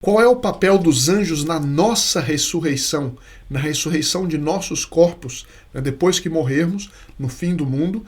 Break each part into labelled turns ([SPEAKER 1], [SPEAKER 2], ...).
[SPEAKER 1] Qual é o papel dos anjos na nossa ressurreição, na ressurreição de nossos corpos, né? Depois que morrermos, no fim do mundo,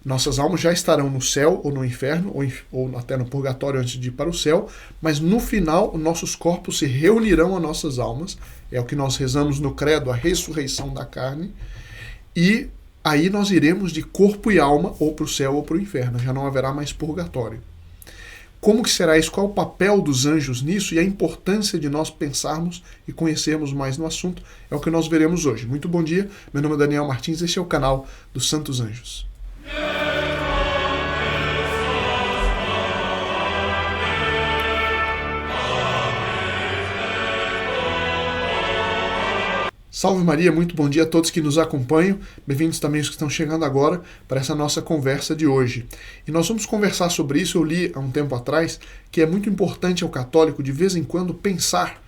[SPEAKER 1] nossas almas já estarão no céu ou no inferno, ou até no purgatório antes de ir para o céu, mas no final, nossos corpos se reunirão a nossas almas, é o que nós rezamos no credo, a ressurreição da carne, e aí nós iremos de corpo e alma ou para o céu ou para o inferno, já não haverá mais purgatório. Como que será isso? Qual é o papel dos anjos nisso e a importância de nós pensarmos e conhecermos mais no assunto? É o que nós veremos hoje. Muito bom dia, meu nome é Daniel Martins, este é o canal dos Santos Anjos. Salve Maria, muito bom dia a todos que nos acompanham, bem-vindos também os que estão chegando agora para essa nossa conversa de hoje. E nós vamos conversar sobre isso, eu li há um tempo atrás, que é muito importante ao católico de vez em quando pensar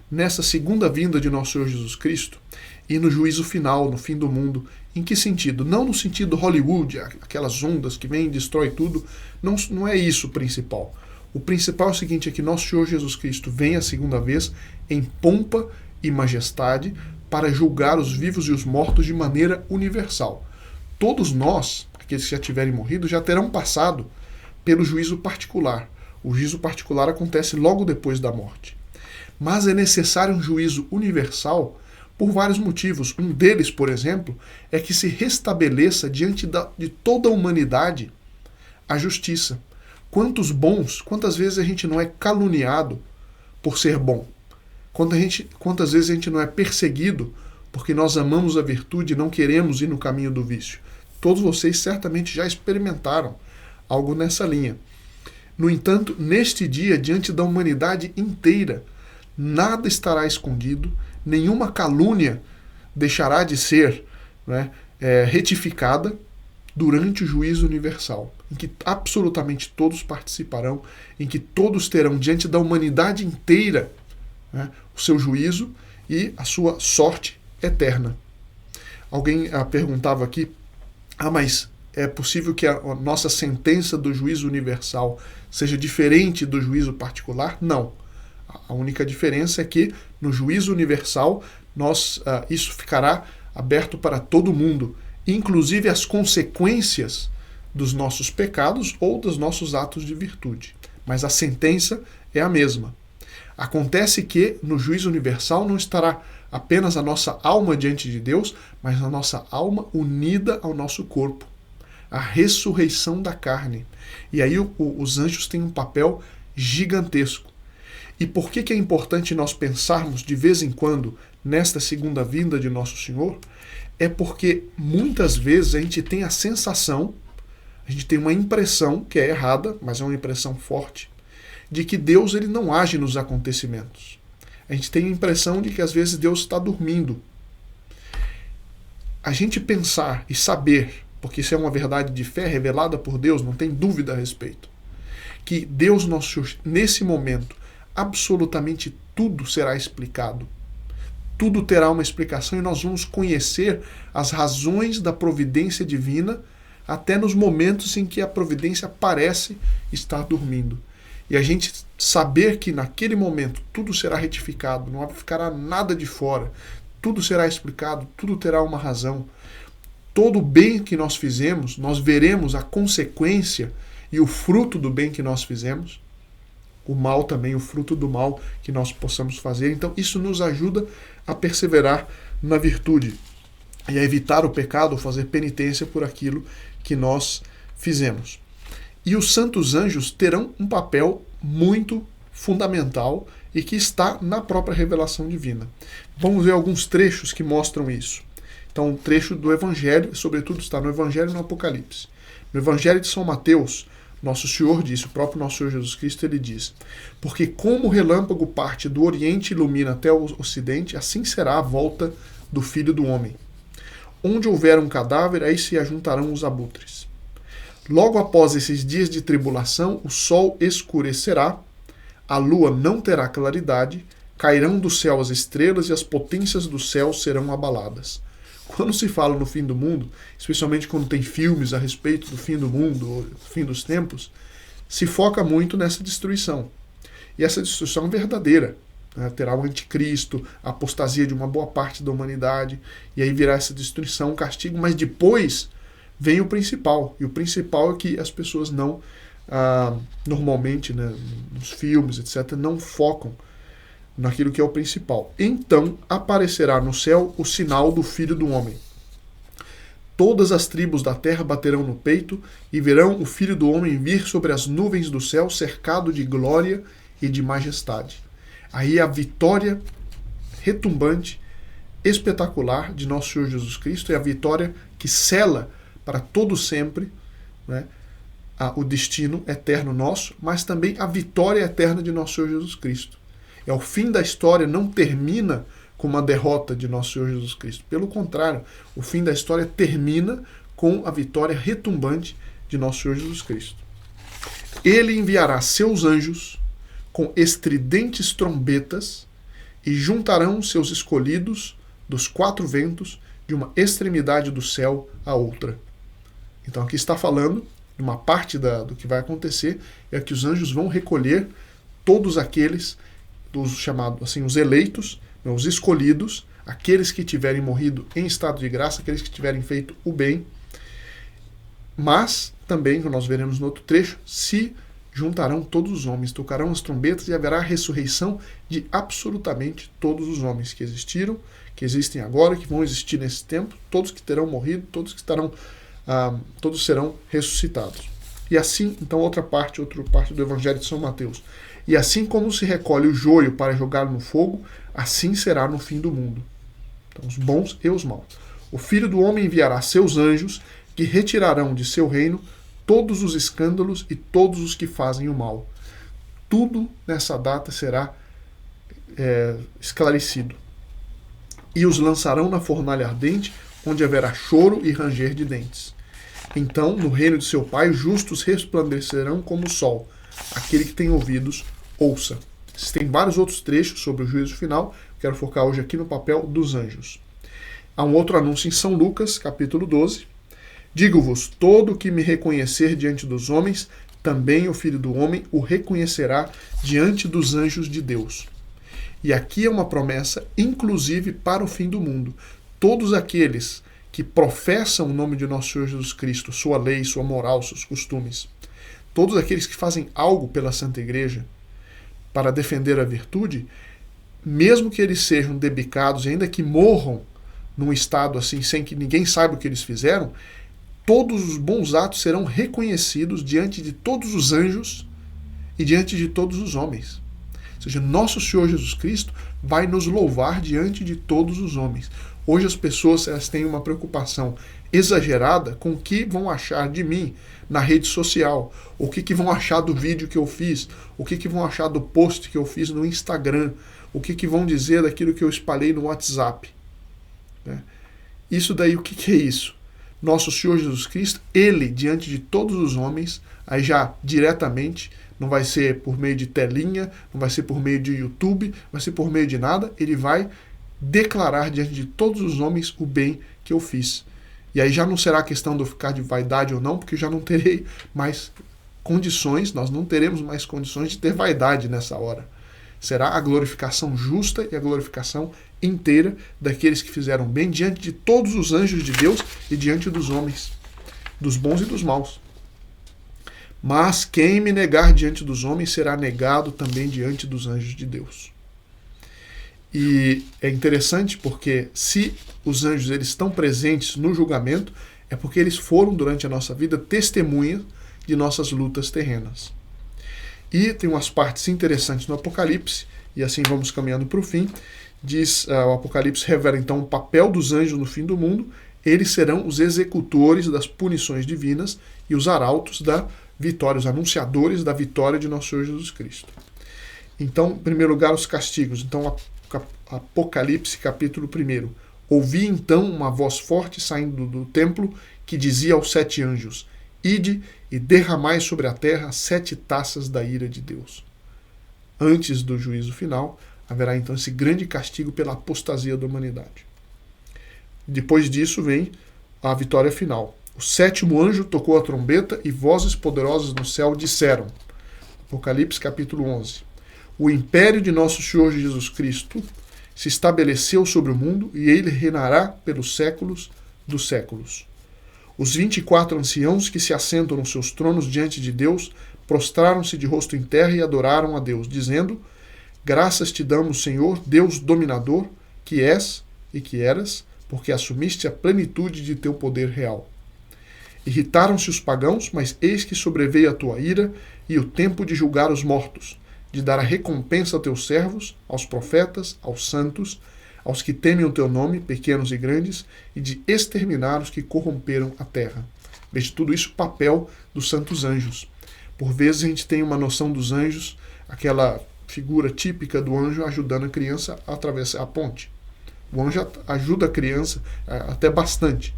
[SPEAKER 1] nessa segunda vinda de nosso Senhor Jesus Cristo e no juízo final, no fim do mundo. Em que sentido? Não no sentido Hollywood, aquelas ondas que vêm e destrói tudo, não é isso o principal. O principal é o seguinte, é que nosso Senhor Jesus Cristo vem a segunda vez em pompa e majestade, para julgar os vivos e os mortos de maneira universal. Todos nós, aqueles que já tiverem morrido, já terão passado pelo juízo particular. O juízo particular acontece logo depois da morte. Mas é necessário um juízo universal por vários motivos. Um deles, por exemplo, é que se restabeleça diante de toda a humanidade a justiça. Quantas vezes a gente não é caluniado por ser bom? Quantas vezes a gente não é perseguido porque nós amamos a virtude e não queremos ir no caminho do vício? Todos vocês certamente já experimentaram algo nessa linha. No entanto, neste dia, diante da humanidade inteira, nada estará escondido, nenhuma calúnia deixará de ser retificada durante o juízo universal, em que absolutamente todos participarão, em que todos terão diante da humanidade inteira o seu juízo e a sua sorte eterna. Alguém perguntava aqui, mas é possível que a nossa sentença do juízo universal seja diferente do juízo particular? Não. A única diferença é que no juízo universal isso ficará aberto para todo mundo, inclusive as consequências dos nossos pecados ou dos nossos atos de virtude. Mas a sentença é a mesma. Acontece que no juízo universal não estará apenas a nossa alma diante de Deus, mas a nossa alma unida ao nosso corpo. A ressurreição da carne. E aí os anjos têm um papel gigantesco. E por que é importante nós pensarmos de vez em quando nesta segunda vinda de Nosso Senhor? É porque muitas vezes a gente tem a sensação, a gente tem uma impressão que é errada, mas é uma impressão forte, de que Deus ele não age nos acontecimentos. A gente tem a impressão de que às vezes Deus está dormindo. A gente pensar e saber, porque isso é uma verdade de fé revelada por Deus, não tem dúvida a respeito, que Deus, nosso Senhor, nesse momento, absolutamente tudo será explicado. Tudo terá uma explicação e nós vamos conhecer as razões da providência divina até nos momentos em que a providência parece estar dormindo. E a gente saber que naquele momento tudo será retificado, não ficará nada de fora, tudo será explicado, tudo terá uma razão. Todo o bem que nós fizemos, nós veremos a consequência e o fruto do bem que nós fizemos. O mal também, o fruto do mal que nós possamos fazer. Então isso nos ajuda a perseverar na virtude e a evitar o pecado, ou fazer penitência por aquilo que nós fizemos. E os santos anjos terão um papel muito fundamental e que está na própria revelação divina. Vamos ver alguns trechos que mostram isso. Então, um trecho do Evangelho, sobretudo está no Evangelho e no Apocalipse. No Evangelho de São Mateus, Nosso Senhor disse, o próprio Nosso Senhor Jesus Cristo, ele diz: porque como o relâmpago parte do Oriente e ilumina até o Ocidente, assim será a volta do Filho do Homem. Onde houver um cadáver, aí se ajuntarão os abutres. Logo após esses dias de tribulação, o sol escurecerá, a lua não terá claridade, cairão do céu as estrelas e as potências do céu serão abaladas. Quando se fala no fim do mundo, especialmente quando tem filmes a respeito do fim do mundo, ou do fim dos tempos, se foca muito nessa destruição. E essa destruição é verdadeira. né? Terá o anticristo, a apostasia de uma boa parte da humanidade, e aí virá essa destruição, castigo, mas depois vem o principal, e o principal é que as pessoas não, normalmente, né, nos filmes, etc., não focam naquilo que é o principal. Então aparecerá no céu o sinal do Filho do Homem. Todas as tribos da terra baterão no peito e verão o Filho do Homem vir sobre as nuvens do céu, cercado de glória e de majestade. Aí a vitória retumbante, espetacular de nosso Senhor Jesus Cristo é a vitória que sela para todo sempre, né, o destino eterno nosso, mas também a vitória eterna de nosso Senhor Jesus Cristo. O fim da história não termina com uma derrota de nosso Senhor Jesus Cristo. Pelo contrário, o fim da história termina com a vitória retumbante de nosso Senhor Jesus Cristo. Ele enviará seus anjos com estridentes trombetas e juntarão seus escolhidos dos quatro ventos de uma extremidade do céu à outra. Então aqui está falando de uma parte do que vai acontecer, é que os anjos vão recolher todos aqueles, os chamados assim, os eleitos, os escolhidos, aqueles que tiverem morrido em estado de graça, aqueles que tiverem feito o bem, mas também, como nós veremos no outro trecho, se juntarão todos os homens, tocarão as trombetas e haverá a ressurreição de absolutamente todos os homens que existiram, que existem agora, que vão existir nesse tempo, todos que terão morrido, todos que estarão, todos serão ressuscitados. E assim, então, outra parte do Evangelho de São Mateus. E assim como se recolhe o joio para jogá-lo no fogo, assim será no fim do mundo. Então, os bons e os maus. O Filho do Homem enviará seus anjos, que retirarão de seu reino todos os escândalos e todos os que fazem o mal. Tudo nessa data será esclarecido. E os lançarão na fornalha ardente, onde haverá choro e ranger de dentes. Então, no reino de seu Pai, os justos resplandecerão como o sol. Aquele que tem ouvidos, ouça. Existem vários outros trechos sobre o juízo final. Quero focar hoje aqui no papel dos anjos. Há um outro anúncio em São Lucas, capítulo 12. Digo-vos, todo o que me reconhecer diante dos homens, também o Filho do Homem o reconhecerá diante dos anjos de Deus. E aqui é uma promessa, inclusive para o fim do mundo. Todos aqueles que professam o nome de nosso Senhor Jesus Cristo, sua lei, sua moral, seus costumes, todos aqueles que fazem algo pela Santa Igreja para defender a virtude, mesmo que eles sejam debicados, ainda que morram num estado assim, sem que ninguém saiba o que eles fizeram, todos os bons atos serão reconhecidos diante de todos os anjos e diante de todos os homens. Ou seja, nosso Senhor Jesus Cristo vai nos louvar diante de todos os homens. Hoje as pessoas elas têm uma preocupação exagerada com o que vão achar de mim na rede social, o que vão achar do vídeo que eu fiz, o que vão achar do post que eu fiz no Instagram, o que vão dizer daquilo que eu espalhei no WhatsApp. Né? Isso daí, o que é isso? Nosso Senhor Jesus Cristo, Ele, diante de todos os homens, aí já diretamente, não vai ser por meio de telinha, não vai ser por meio de YouTube, vai ser por meio de nada, Ele vai declarar diante de todos os homens o bem que eu fiz. E aí já não será questão de eu ficar de vaidade ou não, porque já não terei mais condições, nós não teremos mais condições de ter vaidade nessa hora. Será a glorificação justa e a glorificação inteira daqueles que fizeram bem diante de todos os anjos de Deus e diante dos homens, dos bons e dos maus. Mas quem me negar diante dos homens será negado também diante dos anjos de Deus. E é interessante porque se os anjos eles estão presentes no julgamento, é porque eles foram durante a nossa vida testemunhas de nossas lutas terrenas. E tem umas partes interessantes no Apocalipse, e assim vamos caminhando para o fim. Diz, o Apocalipse revela então o papel dos anjos no fim do mundo. Eles serão os executores das punições divinas e os arautos da vitória, os anunciadores da vitória de nosso Senhor Jesus Cristo. Então, em primeiro lugar, os castigos. Então, Apocalipse, capítulo 1. Ouvi então uma voz forte saindo do templo que dizia aos 7 anjos: Ide e derramai sobre a terra 7 taças da ira de Deus. Antes do juízo final, haverá então esse grande castigo pela apostasia da humanidade. Depois disso vem a vitória final. O 7º anjo tocou a trombeta e vozes poderosas no céu disseram. Apocalipse capítulo 11. O império de nosso Senhor Jesus Cristo se estabeleceu sobre o mundo e ele reinará pelos séculos dos séculos. Os 24 anciãos que se assentam nos seus tronos diante de Deus prostraram-se de rosto em terra e adoraram a Deus, dizendo: Graças te damos, Senhor, Deus dominador, que és e que eras, porque assumiste a plenitude de teu poder real. Irritaram-se os pagãos, mas eis que sobreveio a tua ira e o tempo de julgar os mortos, de dar a recompensa a teus servos, aos profetas, aos santos, aos que temem o teu nome, pequenos e grandes, e de exterminar os que corromperam a terra. Veja tudo isso, papel dos santos anjos. Por vezes a gente tem uma noção dos anjos, aquela figura típica do anjo ajudando a criança a atravessar a ponte. O anjo ajuda a criança até bastante.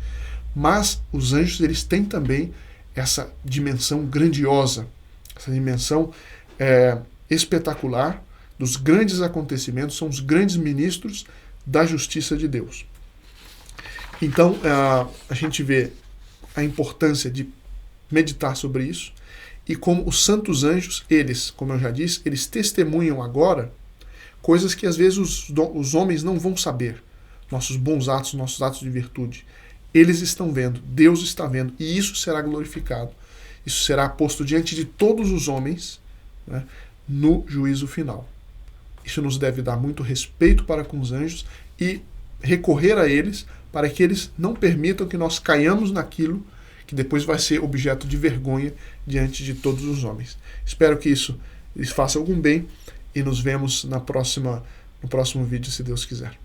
[SPEAKER 1] Mas os anjos, eles têm também essa dimensão grandiosa, essa dimensão espetacular dos grandes acontecimentos, são os grandes ministros da justiça de Deus. Então, a gente vê a importância de meditar sobre isso e como os santos anjos, eles, como eu já disse, eles testemunham agora coisas que às vezes os homens não vão saber. Nossos bons atos, nossos atos de virtude. Eles estão vendo, Deus está vendo, e isso será glorificado. Isso será posto diante de todos os homens, né, no juízo final. Isso nos deve dar muito respeito para com os anjos e recorrer a eles para que eles não permitam que nós caiamos naquilo que depois vai ser objeto de vergonha diante de todos os homens. Espero que isso lhes faça algum bem e nos vemos no próximo vídeo, se Deus quiser.